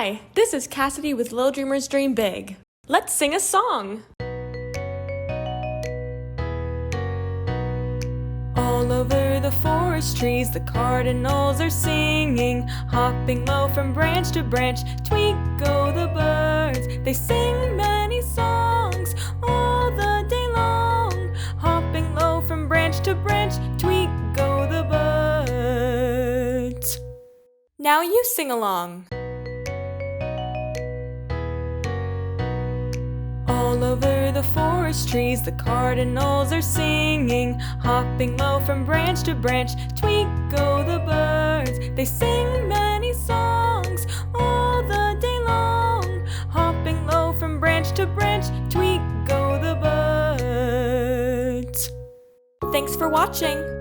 Hi, this is Cassidy with Little Dreamers Dream Big. Let's sing a song! All over the forest trees, the cardinals are singing, hopping low from branch to branch. Tweet go the birds, they sing many songs all the day long. Hopping low from branch to branch, tweet go the birds. Now you sing along. All over the forest trees, the cardinals are singing, hopping low from branch to branch. Tweet go the birds, they sing many songs all the day long. Hopping low from branch to branch, tweet go the birds. Thanks for watching!